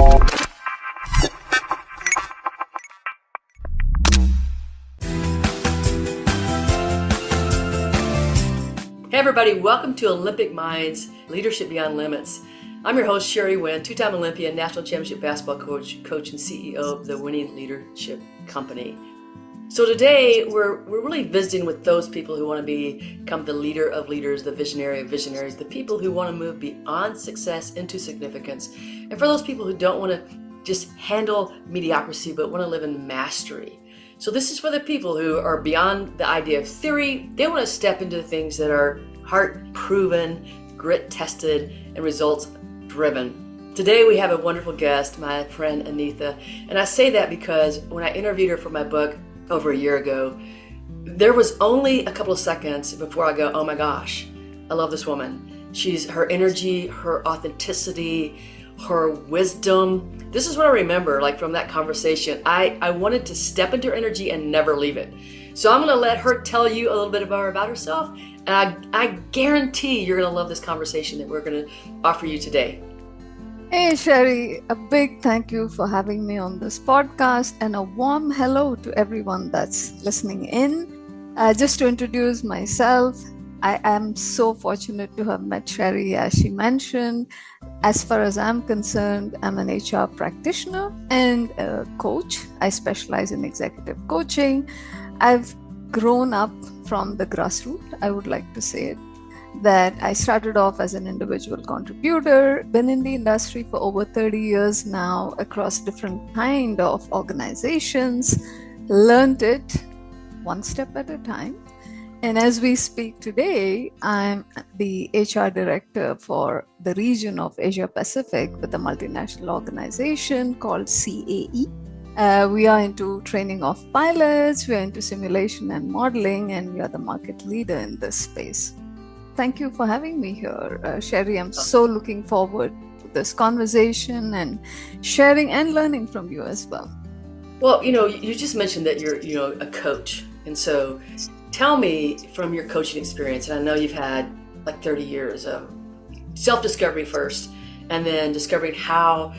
Hey everybody, welcome to Olympic Minds, Leadership Beyond Limits. I'm your host, Sherry Wynn, two-time Olympian, national championship basketball coach, and CEO of the Winning Leadership Company. So today, we're really visiting with those people who want to become the leader of leaders, the visionary of visionaries, the people who want to move beyond success into significance. And for those people who don't want to just handle mediocrity, but want to live in mastery. So this is for the people who are beyond the idea of theory. They want to step into things that are heart-proven, grit-tested, and results-driven. Today we have a wonderful guest, my friend Anitha. And I say that because when I interviewed her for my book over a year ago, there was only a couple of seconds before I go, oh my gosh, I love this woman. She's her energy, her authenticity, her wisdom. This is what I remember, like from that conversation. I wanted to step into her energy and never leave it. So I'm going to let her tell you a little bit more about herself. And I guarantee you're going to love this conversation that we're going to offer you today. Hey Sherry, a big thank you for having me on this podcast and a warm hello to everyone that's listening in. Just to introduce myself, I am so fortunate to have met Sherry, as she mentioned. As far as I'm concerned, I'm an HR practitioner and a coach. I specialize in executive coaching. I've grown up from the grassroots, I would like to say it, that I started off as an individual contributor, been in the industry for over 30 years now across different kind of organizations, learned it one step at a time. And as we speak today, I'm the HR director for the region of Asia Pacific with a multinational organization called CAE. We are into training of pilots, we are into simulation and modeling, and we are the market leader in this space. Thank you for having me here, Sherry. I'm so looking forward to this conversation and sharing and learning from you as well. Well, you just mentioned that you're, a coach. And so tell me from your coaching experience, and I know you've had like 30 years of self-discovery first, and then discovering how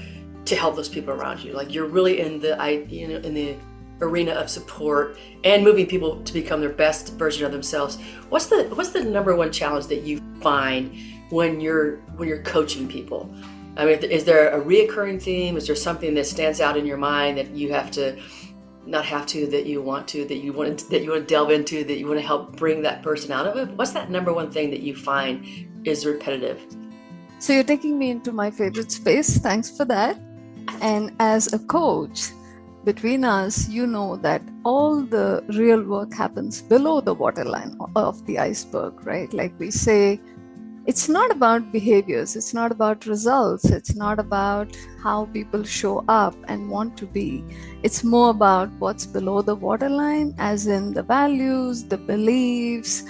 to help those people around you. Like you're really in the arena of support and moving people to become their best version of themselves. What's the number one challenge that you find when you're coaching people? I mean, is there a reoccurring theme? Is there something that stands out in your mind that you have to, not have to, that you want to delve into, that you want to help bring that person out of it? What's that number one thing that you find is repetitive? So you're taking me into my favorite space. Thanks for that. And as a coach, between us, you know that all the real work happens below the waterline of the iceberg, right? Like we say, it's not about behaviors, it's not about results, it's not about how people show up and want to be. It's more about what's below the waterline, as in the values, the beliefs,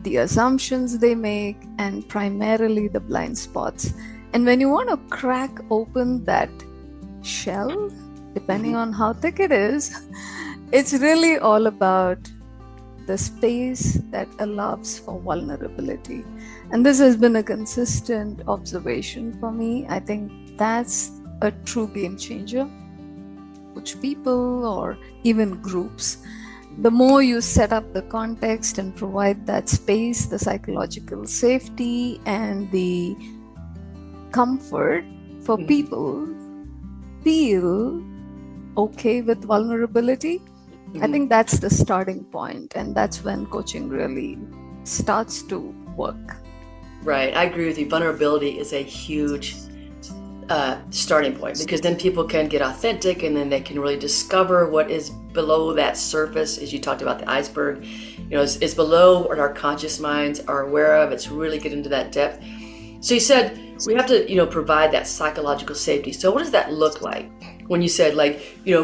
the assumptions they make, and primarily the blind spots. And when you want to crack open that shell, depending on how thick it is, it's really all about the space that allows for vulnerability. And this has been a consistent observation for me. I think that's a true game changer, which people or even groups, the more you set up the context and provide that space, the psychological safety and the comfort for people feel okay with vulnerability, I think that's the starting point, and that's when coaching really starts to work. Right, I agree with you. Vulnerability is a huge starting point, because then people can get authentic, and then they can really discover what is below that surface. As you talked about the iceberg, it's below what our conscious minds are aware of. It's really get into that depth. So you said we have to, provide that psychological safety. So what does that look like? When you said,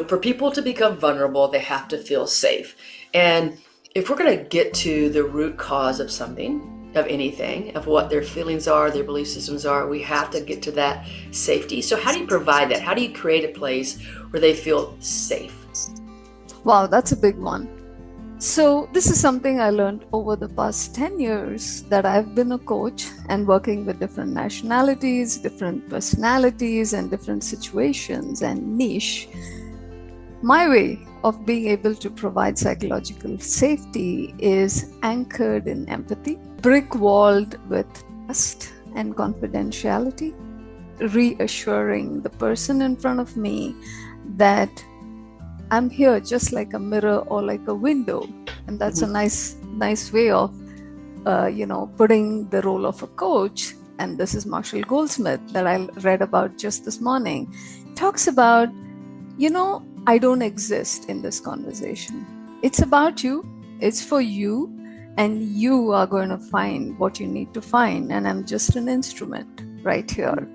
for people to become vulnerable, they have to feel safe. And if we're going to get to the root cause of something, of anything, of what their feelings are, their belief systems are, we have to get to that safety. So how do you provide that? How do you create a place where they feel safe? Wow, that's a big one. So this is something I learned over the past 10 years that I've been a coach and working with different nationalities, different personalities, and different situations and niche. My way of being able to provide psychological safety is anchored in empathy, brick-walled with trust and confidentiality, reassuring the person in front of me that I'm here just like a mirror or like a window. And that's a nice way of, putting the role of a coach. And this is Marshall Goldsmith that I read about just this morning. Talks about, I don't exist in this conversation. It's about you. It's for you. And you are going to find what you need to find. And I'm just an instrument right here.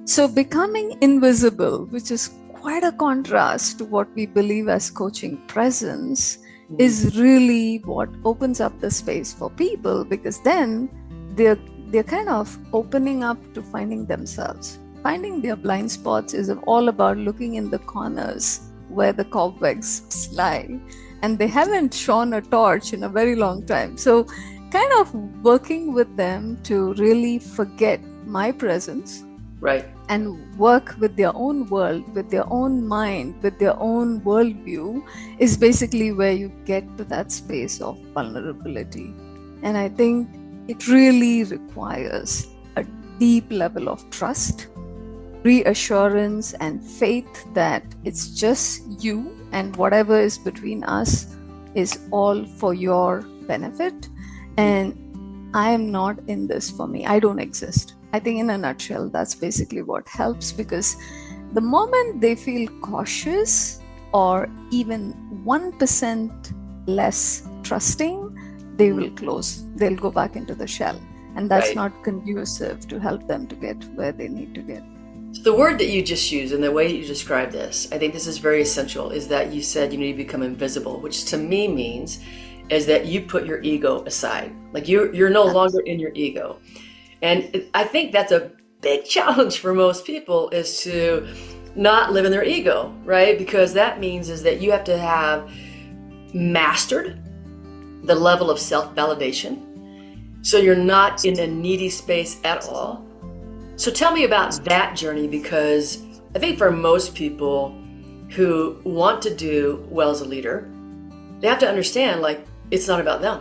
So becoming invisible, which is quite a contrast to what we believe as coaching presence, is really what opens up the space for people, because then they're kind of opening up to finding themselves. Finding their blind spots is all about looking in the corners where the cobwebs lie, and they haven't shone a torch in a very long time. So kind of working with them to really forget my presence, right, and work with their own world, with their own mind, with their own worldview is basically where you get to that space of vulnerability. And I think it really requires a deep level of trust, reassurance, and faith that it's just you, and whatever is between us is all for your benefit. And I am not in this for me. I don't exist. I think in a nutshell, that's basically what helps, because the moment they feel cautious or even 1% less trusting, they will close. They'll go back into the shell. And that's right. not conducive to help them to get where they need to get. So the word that you just used and the way you described this, I think this is very essential, is that you said you need to become invisible, which to me means is that you put your ego aside. Like you're no longer in your ego. And I think that's a big challenge for most people, is to not live in their ego, right? Because that means is that you have to have mastered the level of self-validation. So you're not in a needy space at all. So tell me about that journey, because I think for most people who want to do well as a leader, they have to understand, like, it's not about them.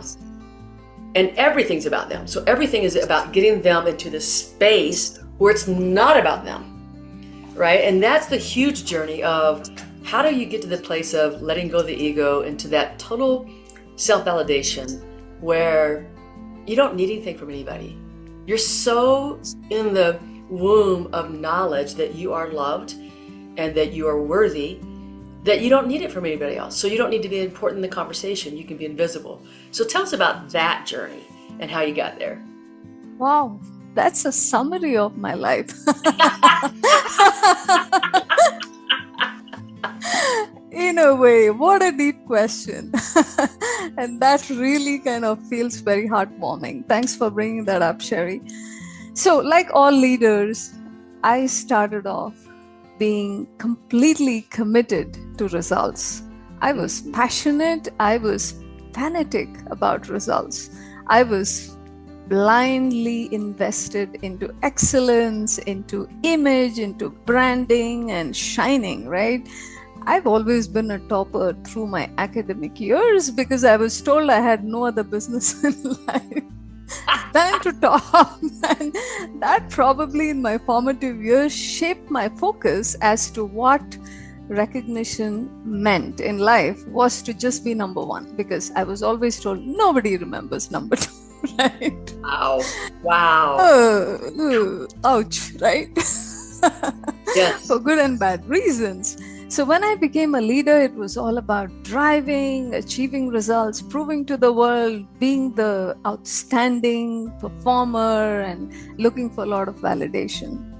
And everything's about them. So everything is about getting them into the space where it's not about them, right? And that's the huge journey of how do you get to the place of letting go of the ego into that total self-validation where you don't need anything from anybody. You're so in the womb of knowledge that you are loved and that you are worthy, that you don't need it from anybody else. So you don't need to be important in the conversation. You can be invisible. So tell us about that journey and how you got there. Wow, that's a summary of my life. In a way, what a deep question. And that really kind of feels very heartwarming. Thanks for bringing that up, Sherry. So like all leaders, I started off being completely committed to results. I was passionate. I was fanatic about results. I was blindly invested into excellence, into image, into branding and shining, right? I've always been a topper through my academic years because I was told I had no other business in life than to top. And that probably in my formative years shaped my focus as to what recognition meant in life was to just be number one, because I was always told nobody remembers number two, right? Wow. Ouch, right? Yes. For good and bad reasons. So when I became a leader, it was all about driving, achieving results, proving to the world, being the outstanding performer, and looking for a lot of validation.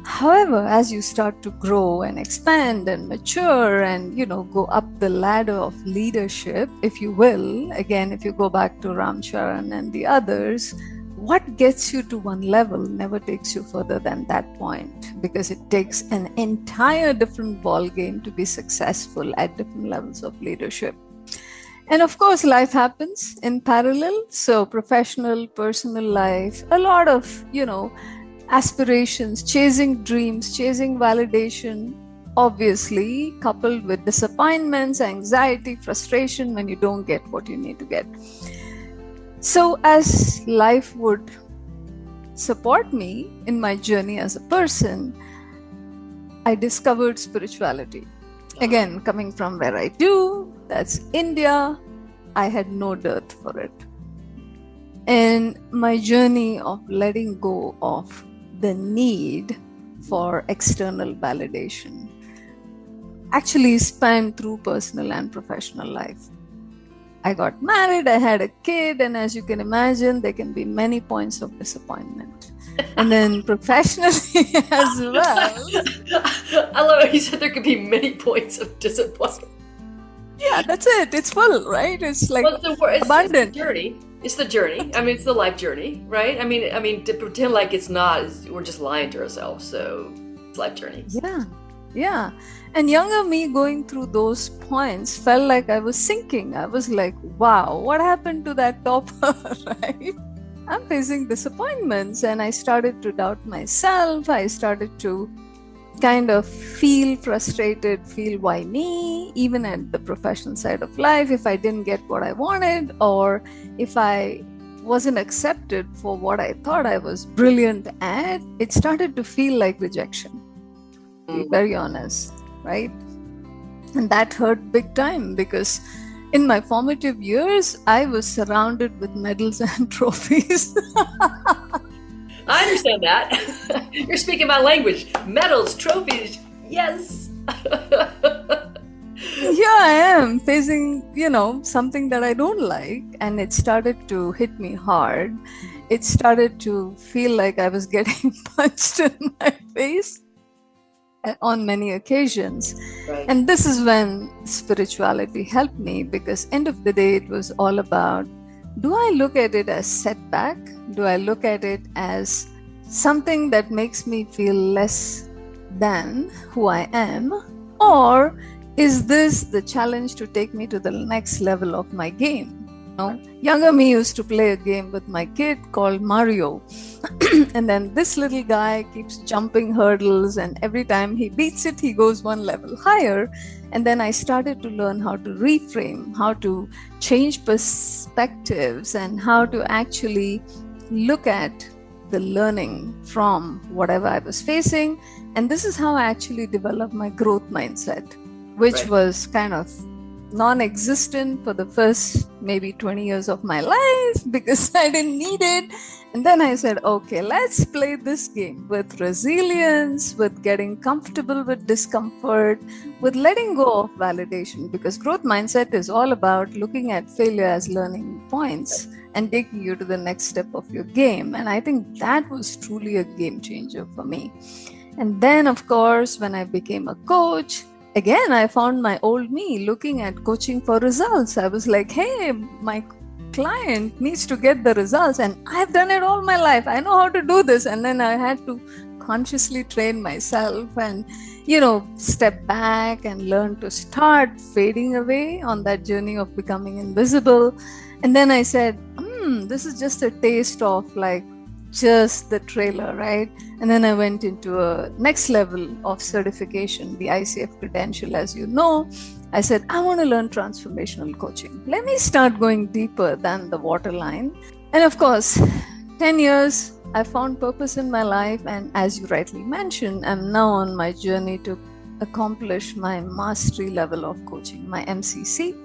However, as you start to grow and expand and mature and, go up the ladder of leadership, if you will, again, if you go back to Ram Charan and the others, what gets you to one level never takes you further than that point, because it takes an entire different ball game to be successful at different levels of leadership. And of course, life happens in parallel. So professional, personal life, a lot of, aspirations, chasing dreams, chasing validation, obviously coupled with disappointments, anxiety, frustration when you don't get what you need to get. So as life would support me in my journey as a person, I discovered spirituality. Again, coming from where I do, that's India, I had no dearth for it. And my journey of letting go of the need for external validation actually spanned through personal and professional life. I got married, I had a kid, and as you can imagine, there can be many points of disappointment. And then professionally as well. I love it. You said there could be many points of disappointment. Yeah, that's it. It's full, right? It's like abundant. It's the journey. It's the journey. I mean, it's the life journey, right? I mean, to pretend like it's not, we're just lying to ourselves. So it's life journey. Yeah. And younger me going through those points felt like I was sinking. I was like, wow, what happened to that topper, right? I'm facing disappointments, and I started to doubt myself. I started to kind of feel frustrated, feel why me, even at the professional side of life, if I didn't get what I wanted, or if I wasn't accepted for what I thought I was brilliant at, it started to feel like rejection, to be very honest, right? And that hurt big time, because in my formative years, I was surrounded with medals and trophies. I understand that. You're speaking my language. Medals, trophies, yes. Here I am facing, something that I don't like, and it started to hit me hard. It started to feel like I was getting punched in my face on many occasions. Right. And this is when spirituality helped me, because end of the day, it was all about, do I look at it as setback? Do I look at it as something that makes me feel less than who I am? Or is this the challenge to take me to the next level of my game? Younger me used to play a game with my kid called Mario. And then this little guy keeps jumping hurdles, and every time he beats it, he goes one level higher. And then I started to learn how to reframe, how to change perspectives, and how to actually look at the learning from whatever I was facing. And this is how I actually developed my growth mindset, which was kind of non-existent for the first maybe 20 years of my life, because I didn't need it. And then I said, okay, let's play this game with resilience, with getting comfortable with discomfort, with letting go of validation, because growth mindset is all about looking at failure as learning points and taking you to the next step of your game. And I think that was truly a game changer for me. And then, of course, when I became a coach, again, I found my old me looking at coaching for results. I was like, hey, my client needs to get the results, and I've done it all my life. I know how to do this. And then I had to consciously train myself and, step back and learn to start fading away on that journey of becoming invisible. And then I said, this is just a taste of just the trailer, right? And then I went into a next level of certification, the ICF credential, as you know. I said, I want to learn transformational coaching. Let me start going deeper than the waterline. And of course, 10 years, I found purpose in my life. And as you rightly mentioned, I'm now on my journey to accomplish my mastery level of coaching, my MCC.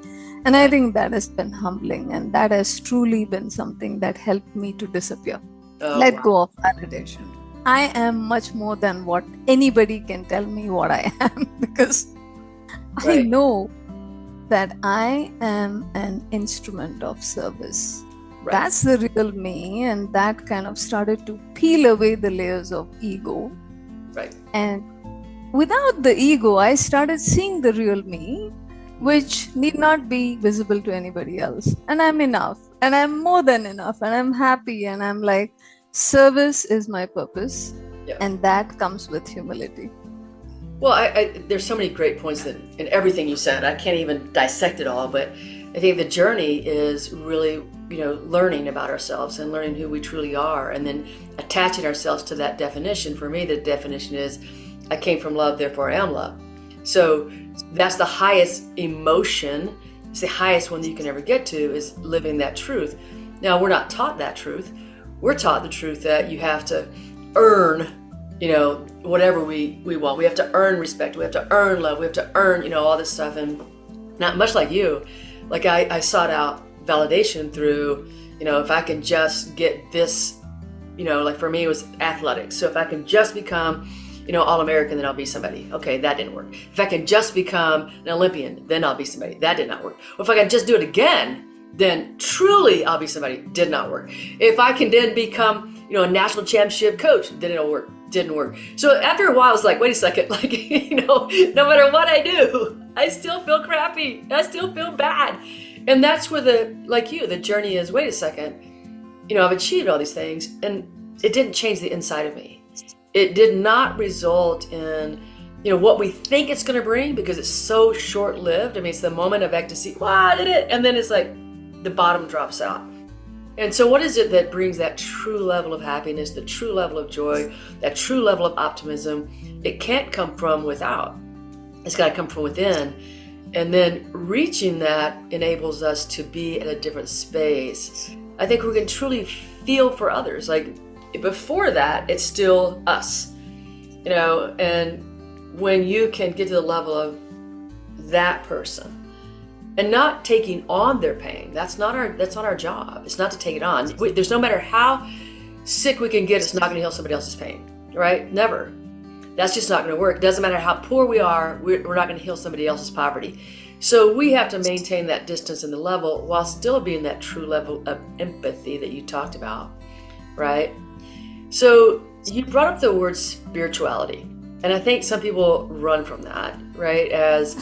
And I think that has been humbling, and that has truly been something that helped me to disappear. Let go of validation. I am much more than what anybody can tell me what I am, because I know that I am an instrument of service. That's the real me, and that kind of started to peel away the layers of ego. And without the ego, I started seeing the real me, which need not be visible to anybody else. And I'm enough, and I'm more than enough, and I'm happy, and I'm like, service is my purpose, and that comes with humility. Well, there's so many great points in everything you said. I can't even dissect it all, but I think the journey is really, learning about ourselves and learning who we truly are, and then attaching ourselves to that definition. For me, the definition is, I came from love, therefore I am love. So that's the highest emotion. It's the highest one that you can ever get to, is living that truth. Now, we're not taught that truth. We're taught the truth that you have to earn, whatever we want. We have to earn respect. We have to earn love. We have to earn, all this stuff. And not much like you, like I sought out validation through, if I can just get this, like for me, it was athletics. So if I can just become, All-American, then I'll be somebody. Okay, that didn't work. If I can just become an Olympian, then I'll be somebody. That did not work. Or if I can just do it again, then truly I'll be somebody. Did not work. If I can then become, a national championship coach, then it'll work. Didn't work. So after a while, it's like, wait a second, like, no matter what I do, I still feel crappy. I still feel bad. And that's where the journey is, wait a second, I've achieved all these things, and it didn't change the inside of me. It did not result in, what we think it's going to bring, because it's so short-lived. I mean, it's the moment of ecstasy. Wow, I did it. And then it's like the bottom drops out. And so what is it that brings that true level of happiness, the true level of joy, that true level of optimism? It can't come from without. It's got to come from within. And then reaching that enables us to be at a different space. I think we can truly feel for others. Like before that, it's still us, and when you can get to the level of that person and not taking on their pain, that's not our job. It's not to take it on. There's no matter how sick we can get, it's not going to heal somebody else's pain, right? Never. That's just not going to work. It doesn't matter how poor we are, we're not going to heal somebody else's poverty. So we have to maintain that distance and the level while still being that true level of empathy that you talked about, right? So you brought up the word spirituality, and I think some people run from that, right? As,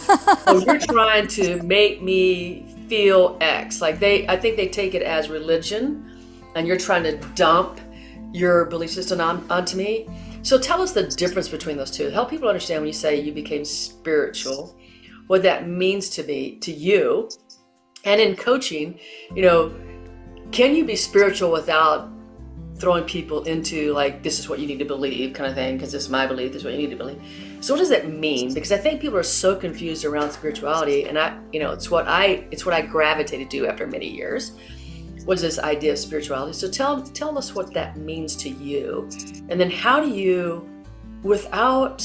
oh, you're trying to make me feel X. Like I think they take it as religion, and you're trying to dump your belief system onto me. So tell us the difference between those two. Help people understand when you say you became spiritual, what that means to you. And in coaching, can you be spiritual without throwing people into like, this is what you need to believe kind of thing, because this is my belief, this is what you need to believe. So what does that mean? Because I think people are so confused around spirituality, and it's what I gravitated to after many years. What's this idea of spirituality? So tell us what that means to you, and then how do you, without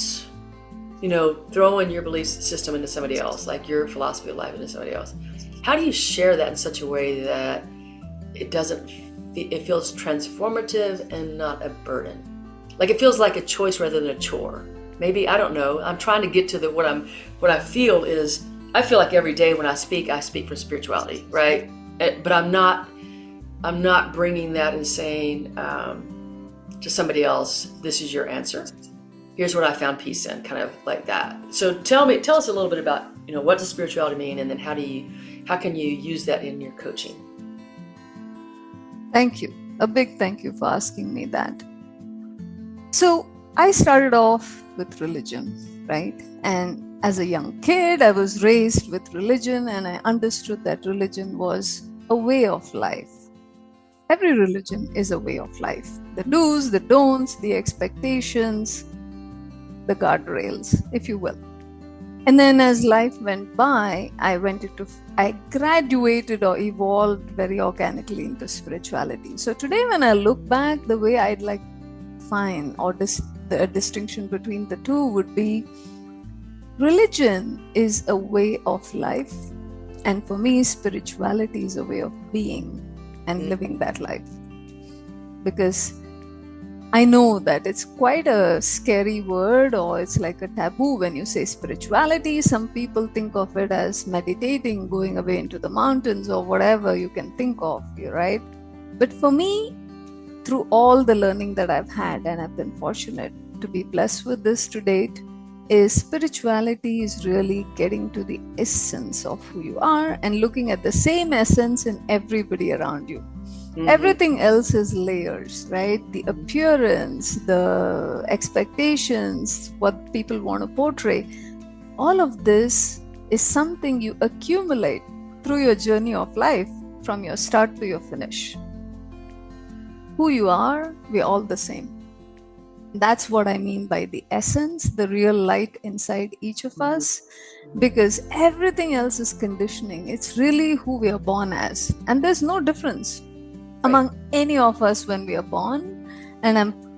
throwing your belief system into somebody else, like your philosophy of life into somebody else, how do you share that in such a way that it feels transformative and not a burden? Like it feels like a choice rather than a chore. Maybe, I don't know. I'm trying to get to what I feel is, I feel like every day when I speak for spirituality, right? But I'm not bringing that and saying to somebody else, this is your answer. Here's what I found peace in, kind of like that. So tell us a little bit about, what does spirituality mean, and then how can you use that in your coaching? Thank you. A big thank you for asking me that. So I started off with religion, right? And as a young kid, I was raised with religion, and I understood that religion was a way of life. Every religion is a way of life. The do's, the don'ts, the expectations, the guardrails, if you will. And then as life went by, I graduated or evolved very organically into spirituality. So today when I look back, the way I'd like to find the distinction between the two would be, religion is a way of life, and for me, spirituality is a way of being and living that life. Because I know that it's quite a scary word, or it's like a taboo when you say spirituality. Some people think of it as meditating, going away into the mountains, or whatever you can think of, right? But for me, through all the learning that I've had, and I've been fortunate to be blessed with this to date, is spirituality is really getting to the essence of who you are and looking at the same essence in everybody around you. Mm-hmm. Everything else is layers, right? The appearance, the expectations, what people want to portray, all of this is something you accumulate through your journey of life from your start to your finish. Who you are, we're all the same. That's what I mean by the essence, the real light inside each of us, because everything else is conditioning. It's really who we are born as. And there's no difference among any of us when we are born. And I'm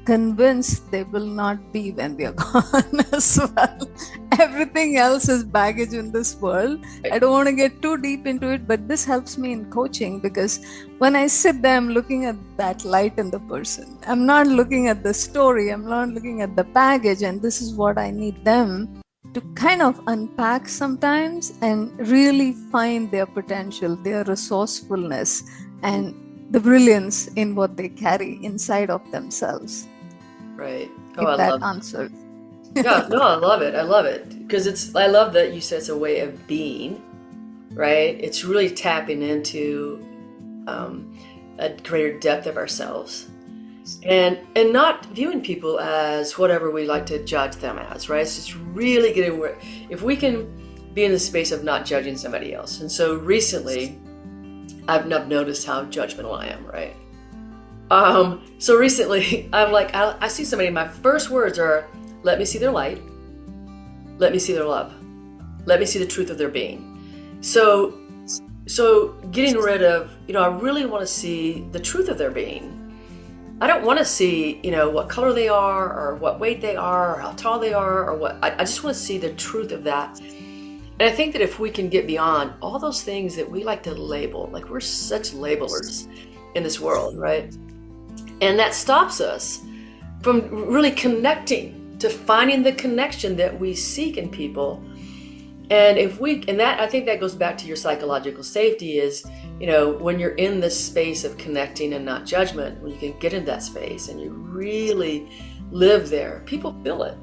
convinced there will not be when we are gone as well. Everything else is baggage in this world. I don't want to get too deep into it, but this helps me in coaching, because when I sit there, I'm looking at that light in the person. I'm not looking at the story. I'm not looking at the baggage. And this is what I need them to kind of unpack sometimes and really find their potential, their resourcefulness, and the brilliance in what they carry inside of themselves. Right. Oh, if that answered. Yeah, no, I love it. I love it. Because I love that you said it's a way of being, right? It's really tapping into a greater depth of ourselves. And not viewing people as whatever we like to judge them as, right? It's just really getting where, if we can be in the space of not judging somebody else. And so recently, I've noticed how judgmental I am, right? So recently, I'm like, I see somebody, my first words are, let me see their light. Let me see their love. Let me see the truth of their being. So getting rid of, I really want to see the truth of their being. I don't want to see, what color they are or what weight they are or how tall they are or what, I just want to see the truth of that. And I think that if we can get beyond all those things that we like to label, like we're such labelers in this world, right? And that stops us from really connecting, to finding the connection that we seek in people. And I think that goes back to your psychological safety is, when you're in this space of connecting and not judgment, when you can get in that space and you really live there, people feel it.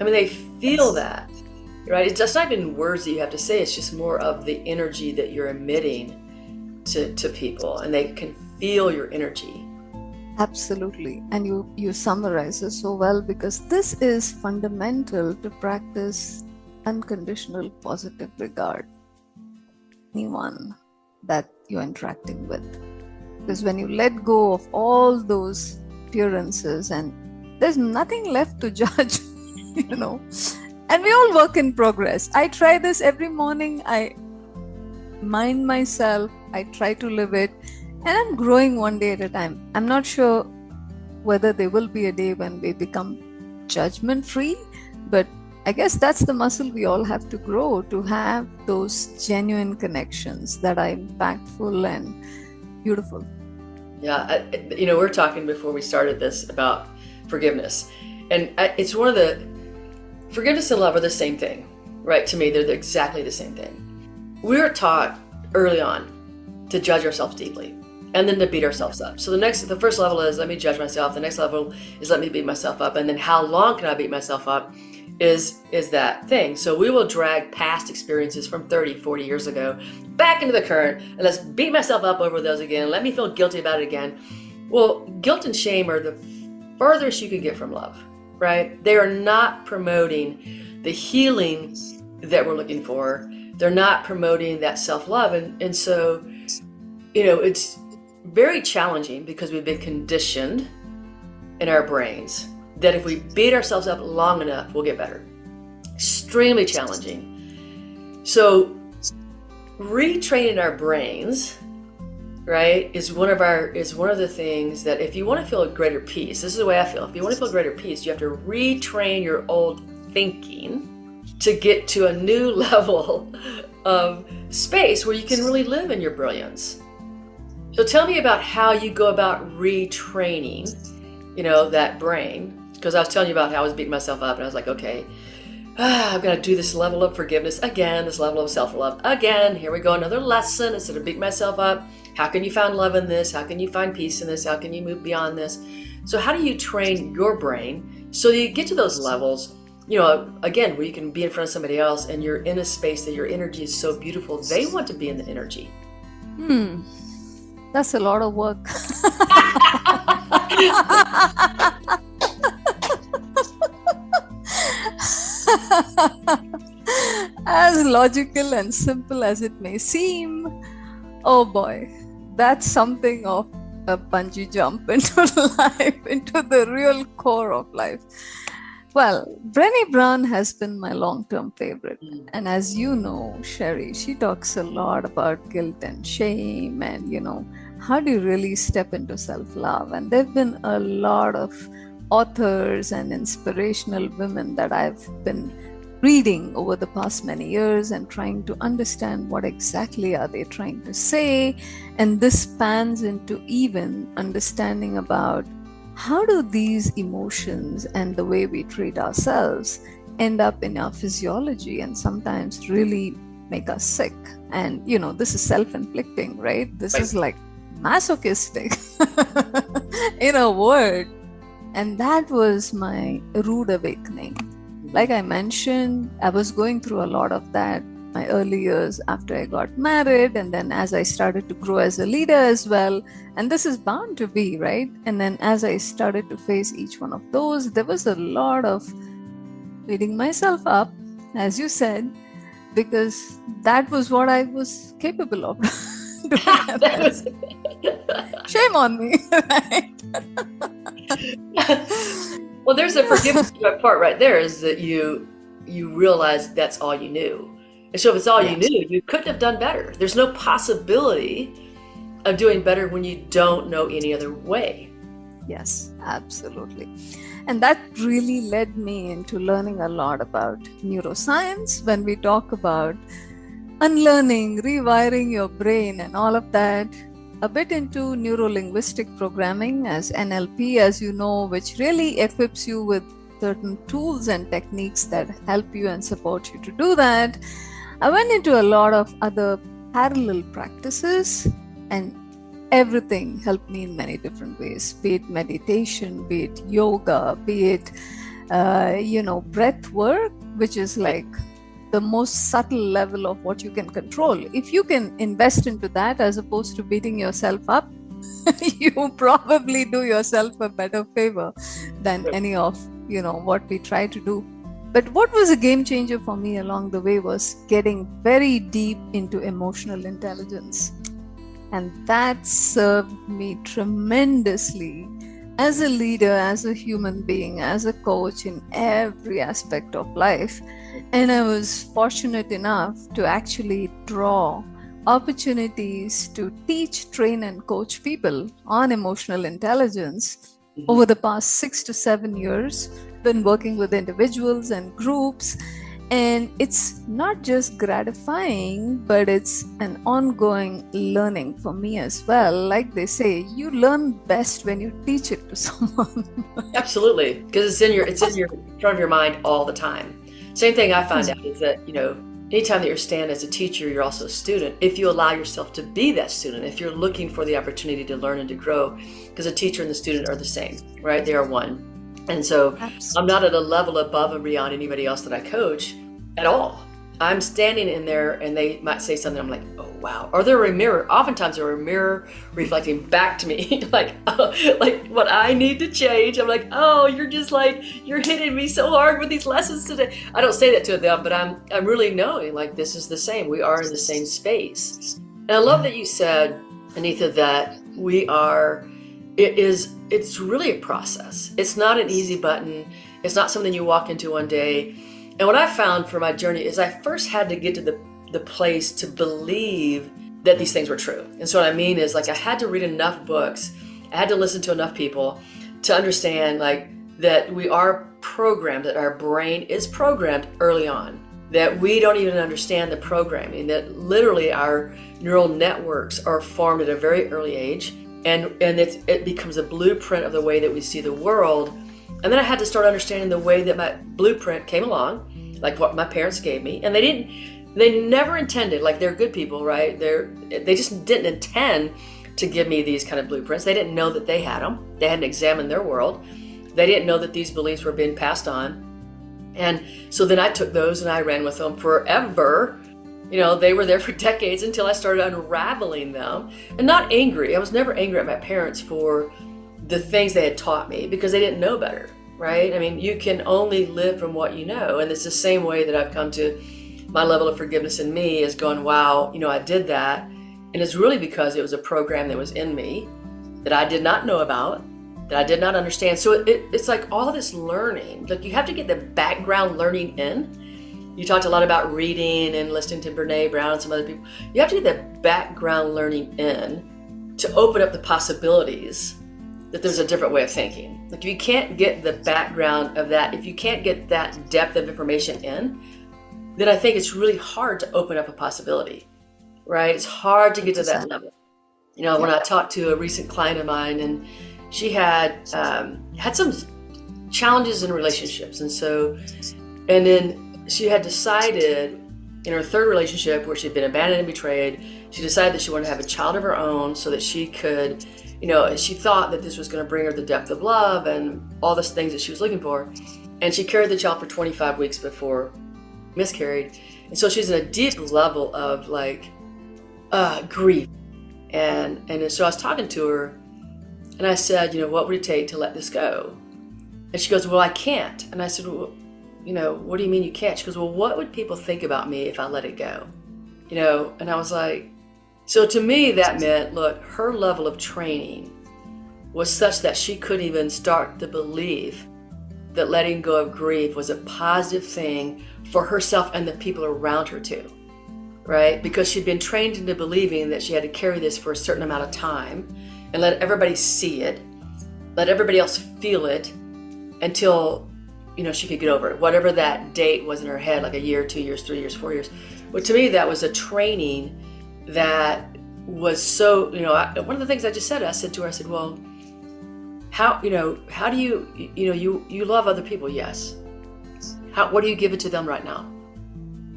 I mean, they feel that, right? It's just not even words that you have to say. It's just more of the energy that you're emitting to people, and they can feel your energy. Absolutely. And you summarize it so well, because this is fundamental to practice unconditional positive regard. Anyone that you're interacting with. Because when you let go of all those appearances, and there's nothing left to judge, and we all work in progress. I try this every morning. I mind myself. I try to live it. And I'm growing one day at a time. I'm not sure whether there will be a day when we become judgment-free, but I guess that's the muscle we all have to grow, to have those genuine connections that are impactful and beautiful. Yeah, we're talking before we started this about forgiveness. And it's one of the, forgiveness and love are the same thing, right? To me, they're exactly the same thing. We're taught early on to judge ourselves deeply, and then to beat ourselves up. So the first level is let me judge myself. The next level is let me beat myself up. And then how long can I beat myself up is that thing. So we will drag past experiences from 30, 40 years ago back into the current, and let's beat myself up over those again. Let me feel guilty about it again. Well, guilt and shame are the furthest you can get from love, right? They are not promoting the healing that we're looking for. They're not promoting that self-love. And so, it's very challenging because we've been conditioned in our brains that if we beat ourselves up long enough, we'll get better. Extremely challenging. So retraining our brains, right, is one of the things that if you want to feel a greater peace, this is the way I feel. If you want to feel greater peace, you have to retrain your old thinking to get to a new level of space where you can really live in your brilliance. So tell me about how you go about retraining, that brain. Because I was telling you about how I was beating myself up, and I was like, okay, I'm going to do this level of forgiveness again, this level of self-love again. Here we go, another lesson. Instead of beating myself up, how can you find love in this? How can you find peace in this? How can you move beyond this? So how do you train your brain so that you get to those levels, again, where you can be in front of somebody else and you're in a space that your energy is so beautiful, they want to be in the energy. That's a lot of work. As logical and simple as it may seem, oh boy, that's something of a bungee jump into life, into the real core of life. Well, Brené Brown has been my long-term favorite. And as you know, Sherry, she talks a lot about guilt and shame and, how do you really step into self-love? And there have been a lot of authors and inspirational women that I've been reading over the past many years and trying to understand what exactly are they trying to say. And this spans into even understanding about how do these emotions and the way we treat ourselves end up in our physiology and sometimes really make us sick. And, this is self-inflicting, right? This is like masochistic in a word. And that was my rude awakening. Like I mentioned, I was going through a lot of that my early years after I got married, and then as I started to grow as a leader as well. And this is bound to be, right? And then as I started to face each one of those, there was a lot of beating myself up, as you said, because that was what I was capable of. Shame on me, right? Well, there's a forgiveness part right there, is that you realize that's all you knew. And so if it's all you knew, you couldn't have done better. There's no possibility of doing better when you don't know any other way. Yes, absolutely. And that really led me into learning a lot about neuroscience when we talk about unlearning, rewiring your brain and all of that. A bit into neuro-linguistic programming as NLP, as you know, which really equips you with certain tools and techniques that help you and support you to do that. I went into a lot of other parallel practices, and everything helped me in many different ways, be it meditation, be it yoga, be it, breath work, which is like the most subtle level of what you can control. If you can invest into that as opposed to beating yourself up, you probably do yourself a better favor than any of, what we try to do. But what was a game changer for me along the way was getting very deep into emotional intelligence. And that served me tremendously as a leader, as a human being, as a coach in every aspect of life. And I was fortunate enough to actually draw opportunities to teach, train, and coach people on emotional intelligence over the past 6 to 7 years. Been working with individuals and groups, and it's not just gratifying, but it's an ongoing learning for me as well. Like they say, you learn best when you teach it to someone. Absolutely, because it's in front of your mind all the time. Same thing I find out is that, anytime that you're standing as a teacher, you're also a student. If you allow yourself to be that student, if you're looking for the opportunity to learn and to grow, because a teacher and the student are the same, right? They are one. And so I'm not at a level above and beyond anybody else that I coach at all. I'm standing in there and they might say something, I'm like, oh, wow. Or they're a mirror. Oftentimes they're a mirror reflecting back to me, like what I need to change. I'm like, oh, you're hitting me so hard with these lessons today. I don't say that to them, but I'm really knowing like this is the same. We are in the same space. And I love that you said, Anitha, that it's really a process. It's not an easy button. It's not something you walk into one day. And what I found for my journey is I first had to get to the place to believe that these things were true. And so what I mean is like I had to read enough books, I had to listen to enough people to understand like that we are programmed, that our brain is programmed early on, that we don't even understand the programming, that literally our neural networks are formed at a very early age. And it becomes a blueprint of the way that we see the world. And then I had to start understanding the way that my blueprint came along, like what my parents gave me. And they never intended, like they're good people, right? They just didn't intend to give me these kind of blueprints. They didn't know that they had them. They hadn't examined their world. They didn't know that these beliefs were being passed on. And so then I took those and I ran with them forever. They were there for decades until I started unraveling them. And not angry. I was never angry at my parents for the things they had taught me because they didn't know better, right? I mean, you can only live from what you know. And it's the same way that I've come to my level of forgiveness in me is going, wow, I did that. And it's really because it was a program that was in me that I did not know about, that I did not understand. So it's like all this learning, like you have to get the background learning in. You talked a lot about reading and listening to Brene Brown and some other people. You have to get the background learning in to open up the possibilities that there's a different way of thinking. Like if you can't get the background of that, if you can't get that depth of information in, then I think it's really hard to open up a possibility, right? It's hard to get to that level. When I talked to a recent client of mine, and she had some challenges in relationships, and then she had decided in her third relationship where she'd been abandoned and betrayed, she decided that she wanted to have a child of her own so that she could, she thought that this was going to bring her the depth of love and all the things that she was looking for. And she carried the child for 25 weeks before miscarried. And so she's in a deep level of grief. And so I was talking to her and I said, what would it take to let this go? And she goes, well, I can't. And I said, well, what do you mean you can't? She goes, well, what would people think about me if I let it go? And I was like, so to me that meant, look, her level of training was such that she couldn't even start to believe that letting go of grief was a positive thing for herself and the people around her too, right? Because she'd been trained into believing that she had to carry this for a certain amount of time and let everybody see it, let everybody else feel it until, she could get over it. Whatever that date was in her head, like a year, 2 years, 3 years, 4 years. But to me, that was a training that was so, one of the things I just said, I said to her, I said, well, how do you love other people? Yes. What are you giving to them right now?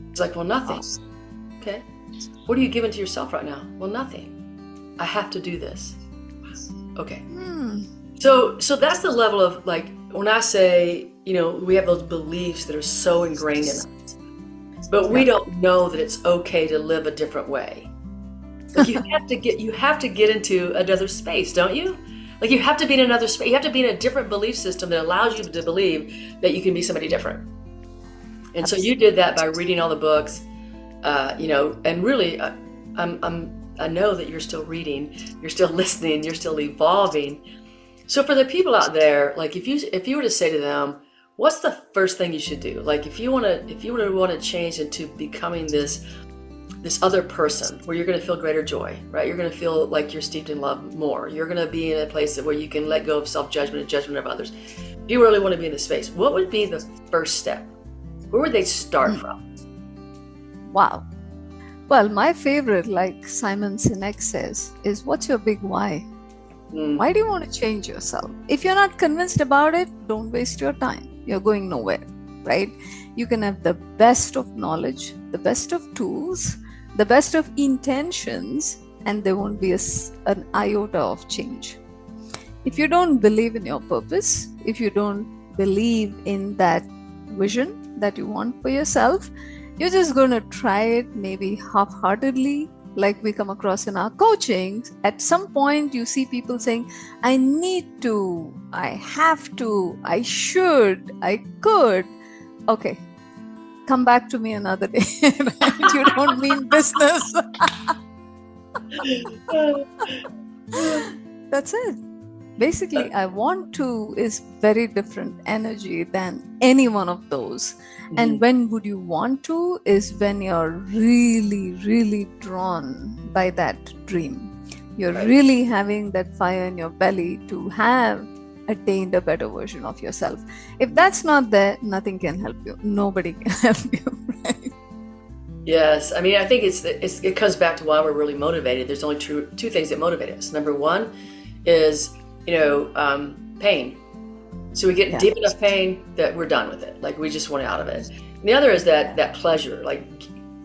It's like, well, nothing. Okay. What are you giving to yourself right now? Well, nothing. I have to do this. Okay. So that's the level of when I say, we have those beliefs that are so ingrained in us, but we don't know that it's okay to live a different way. You have to get into another space, don't you? You have to be in another space. You have to be in a different belief system that allows you to believe that you can be somebody different. And so you did that by reading all the books, and really, I know that you're still reading, you're still listening, you're still evolving. So for the people out there, if you were to say to them, what's the first thing you should do? If you want to change into becoming this other person where you're going to feel greater joy, right? You're going to feel like you're steeped in love more. You're going to be in a place where you can let go of self-judgment and judgment of others. If you really want to be in this space, what would be the first step? Where would they start from? Wow. Well, my favorite, like Simon Sinek says, is what's your big why? Why do you want to change yourself? If you're not convinced about it, don't waste your time. You're going nowhere, right? You can have the best of knowledge, the best of tools, the best of intentions, and there won't be an iota of change. If you don't believe in your purpose, if you don't believe in that vision that you want for yourself, you're just going to try it maybe half-heartedly, like we come across in our coaching. At some point, you see people saying, I need to, I have to, I should, I could. Okay, come back to me another day. You don't mean business. That's it. Basically, I want to is very different energy than any one of those. And when would you want to is when you're really, really drawn by that dream. You're really having that fire in your belly to have attained a better version of yourself. If that's not there, nothing can help you. Nobody can help you, right? Yes. I mean, I think it comes back to why we're really motivated. There's only two things that motivate us. Number one is, pain. So we get deep enough pain that we're done with it. We just want out of it. And the other is that pleasure,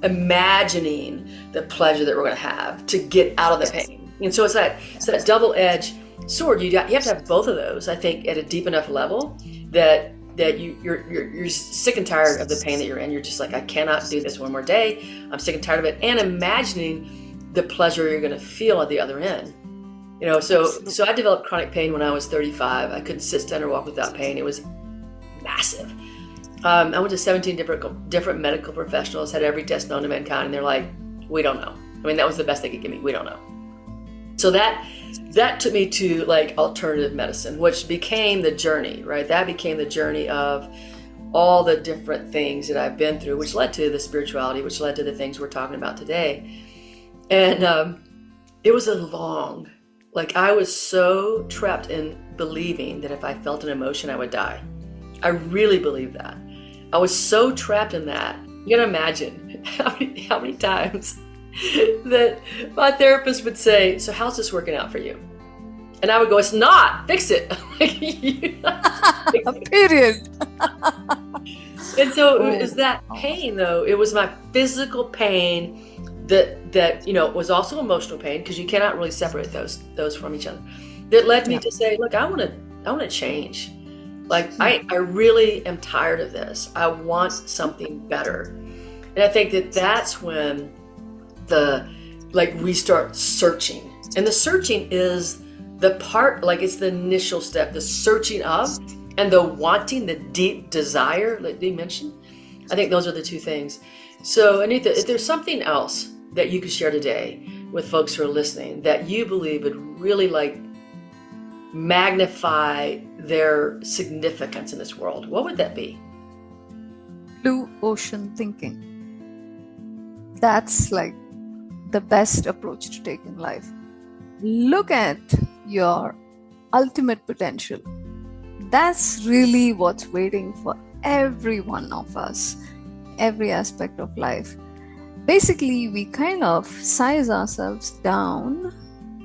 imagining the pleasure that we're going to have to get out of the pain. And so it's that double-edged sword. You have to have both of those, I think, at a deep enough level that you're sick and tired of the pain that you're in. You're just like, I cannot do this one more day. I'm sick and tired of it. And imagining the pleasure you're going to feel at the other end. So I developed chronic pain when I was 35. I couldn't sit, stand, or walk without pain. It was massive. I went to 17 different medical professionals, had every test known to mankind, and they're like, we don't know. I mean, that was the best they could give me. We don't know. So that took me to like alternative medicine, which became the journey, right? That became the journey of all the different things that I've been through, which led to the spirituality, which led to the things we're talking about today. And it was I was so trapped in believing that if I felt an emotion, I would die. I really believed that. I was so trapped in that. You can imagine how many times that my therapist would say, so how's this working out for you? And I would go, it's not, fix it. Period. And so it was that pain though. It was my physical pain that was also emotional pain, because you cannot really separate those from each other. That led me to say, look, I want to change. Like I really am tired of this. I want something better. And I think that's when we start searching. And the searching is the part, like it's the initial step, the searching of and the wanting, the deep desire, like you mentioned. I think those are the two things. So Anitha, if there's something else that you could share today with folks who are listening that you believe would really magnify their significance in this world, what would that be? Blue ocean thinking. That's like the best approach to take in life. Look at your ultimate potential. That's really what's waiting for every one of us, every aspect of life. Basically, we kind of size ourselves down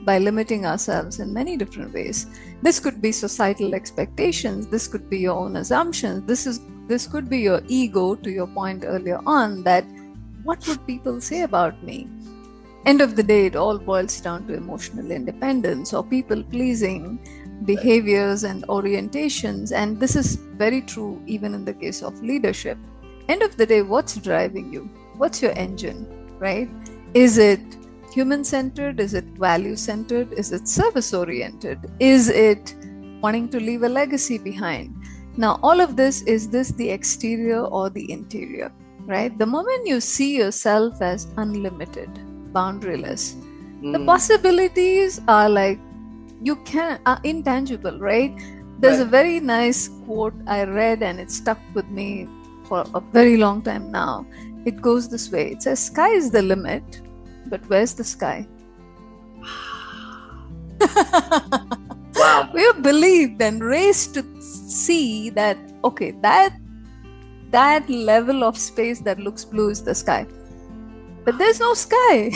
by limiting ourselves in many different ways. This could be societal expectations. This could be your own assumptions. This could be your ego, to your point earlier on, that what would people say about me? End of the day, it all boils down to emotional independence or people-pleasing behaviors and orientations. And this is very true even in the case of leadership. End of the day, what's driving you? What's your engine, right? Is it human-centered? Is it value-centered? Is it service-oriented? Is it wanting to leave a legacy behind? Now, all of this, is this the exterior or the interior, right? The moment you see yourself as unlimited, boundaryless, the possibilities are are intangible, right? There's a very nice quote I read and it stuck with me for a very long time now. It goes this way. It says, sky is the limit, but where's the sky? Wow. We are believed and raised to see that, okay, that level of space that looks blue is the sky. But there's no sky.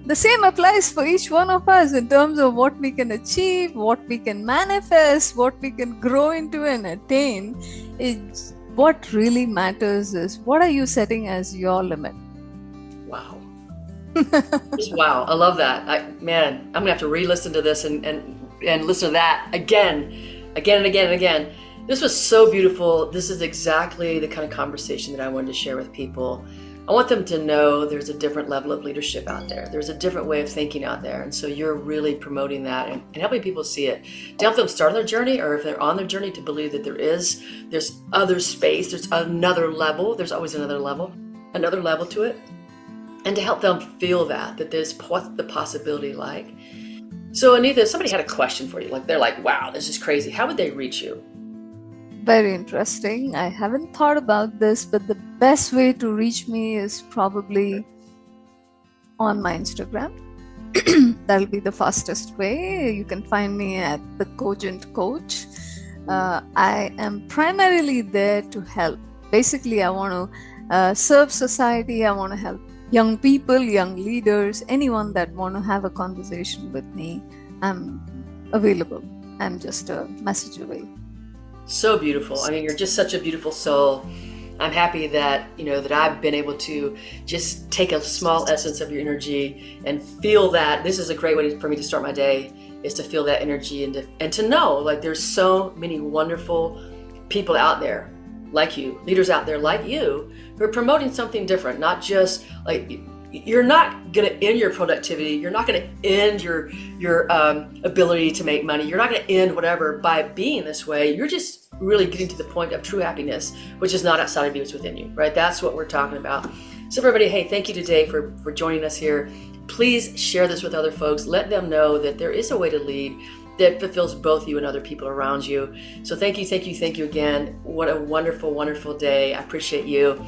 The same applies for each one of us in terms of what we can achieve, what we can manifest, what we can grow into and attain. What really matters is, what are you setting as your limit? Wow. Just wow. I love that. I'm going to have to re-listen to this and listen to that again and again. This was so beautiful. This is exactly the kind of conversation that I wanted to share with people. I want them to know there's a different level of leadership out there. There's a different way of thinking out there. And so you're really promoting that and helping people see it. To help them start their journey, or if they're on their journey, to believe that there's other space, there's another level. There's always another level to it. And to help them feel that there's what's the possibility like. So Anitha, if somebody had a question for you, like they're like, wow, this is crazy, how would they reach you? Very interesting. I haven't thought about this, but the best way to reach me is probably on my Instagram. That'll be the fastest way. You can find me at The Cogent Coach. I am primarily there to help. Basically, I want to serve society. I want to help young people, young leaders, anyone that want to have a conversation with me. I'm available. I'm just a message away. So beautiful. I mean, you're just such a beautiful soul. I'm happy that, that I've been able to just take a small essence of your energy and feel that. This is a great way for me to start my day, is to feel that energy and to know, like, there's so many wonderful people out there like you, leaders out there like you, who are promoting something different, not just like you're not going to end your productivity. You're not going to end your ability to make money. You're not going to end whatever by being this way. You're just really getting to the point of true happiness, which is not outside of you, it's within you, right? That's what we're talking about. So everybody, hey, thank you today for joining us here. Please share this with other folks. Let them know that there is a way to lead that fulfills both you and other people around you. So thank you again. What a wonderful, wonderful day. I appreciate you.